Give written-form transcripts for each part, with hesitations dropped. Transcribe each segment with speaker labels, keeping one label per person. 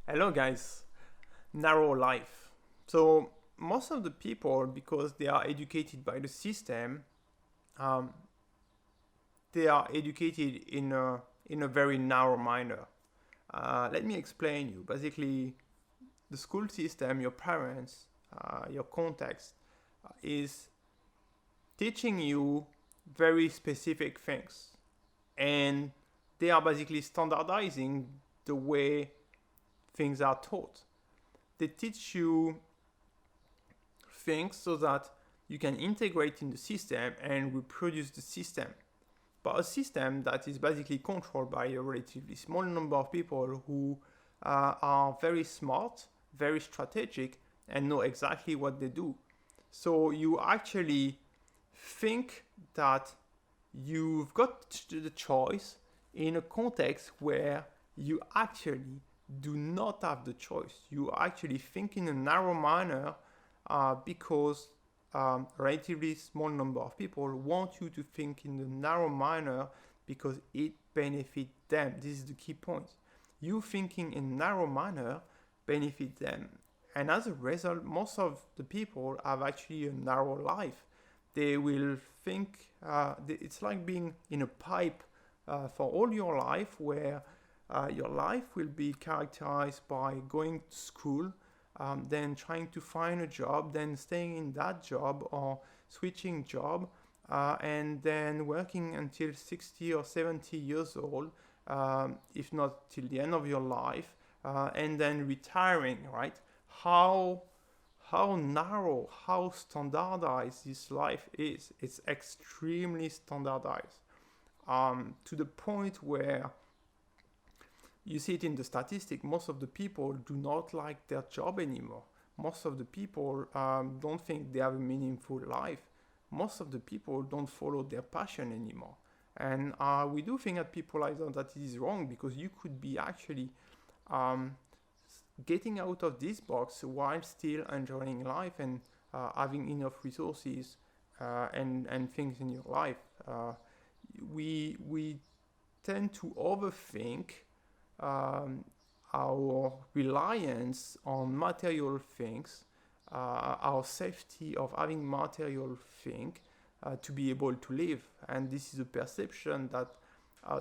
Speaker 1: Hello, guys. Narrow life. So, most of the people, because they are educated by the system, um, they are educated in a very narrow manner. Let me explain you. Basically, the school system, your parents, your context, is teaching you very specific things, and they are basically standardizing the way things are taught. They teach you things so that you can integrate in the system and reproduce the system. But a system that is basically controlled by a relatively small number of people who are very smart, very strategic, and know exactly what they do. So you actually think that you've got the choice in a context where you actually do not have the choice. You actually think in a narrow manner because a relatively small number of people want you to think in a narrow manner because it benefits them. This is the key point. You thinking in a narrow manner benefit them. And as a result, most of the people have actually a narrow life. They will think it's like being in a pipe for all your life, where your life will be characterized by going to school, then trying to find a job, then staying in that job or switching job, and then working until 60 or 70 years old, if not till the end of your life, and then retiring, right? How how narrow, how standardized this life is. It's extremely standardized, to the point where you see it in the statistic. Most of the people do not like their job anymore. Most of the people don't think they have a meaningful life. Most of the people don't follow their passion anymore. And we do think at Peoplelyzer that it is wrong, because you could be actually um, getting out of this box while still enjoying life and having enough resources and things in your life. We tend to overthink um, our reliance on material things, our safety of having material things to be able to live. And this is a perception that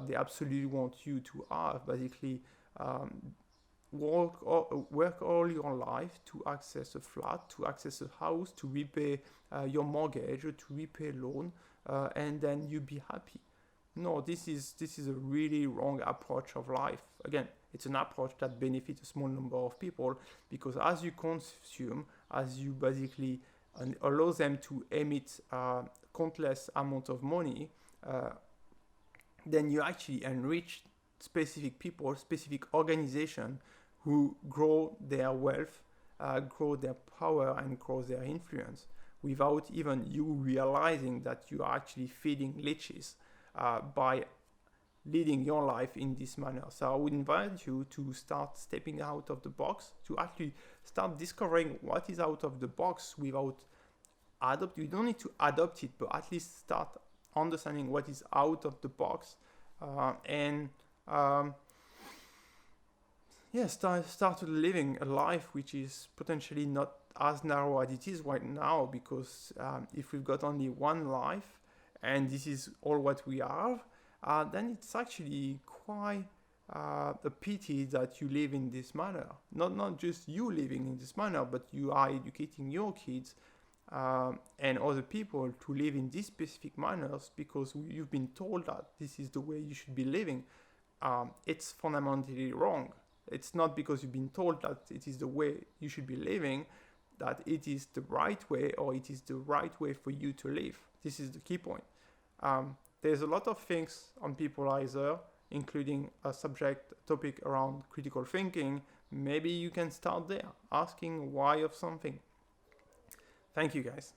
Speaker 1: they absolutely want you to have. Basically, work all your life to access a flat, to access a house, to repay your mortgage, to repay a loan, and then you be happy. No, this is a really wrong approach of life. Again, it's an approach that benefits a small number of people, because as you consume, as you basically allow them to emit countless amount of money, then you actually enrich specific people, specific organization who grow their wealth, grow their power, and grow their influence without even you realizing that you are actually feeding leeches by leading your life in this manner. So I would invite you to start stepping out of the box, to actually start discovering what is out of the box without adopt. You don't need to adopt it, but at least start understanding what is out of the box, and start living a life which is potentially not as narrow as it is right now. Because if we've got only one life and this is all what we have, then it's actually quite a pity that you live in this manner. Not just you living in this manner, but you are educating your kids and other people to live in these specific manners because you've been told that this is the way you should be living. It's fundamentally wrong. It's not because you've been told that it is the way you should be living that it is the right way, or it is the right way for you to live. This is the key point. There's a lot of things on Peoplelyzer, including a topic around critical thinking. Maybe you can start there, asking why of something. Thank you, guys.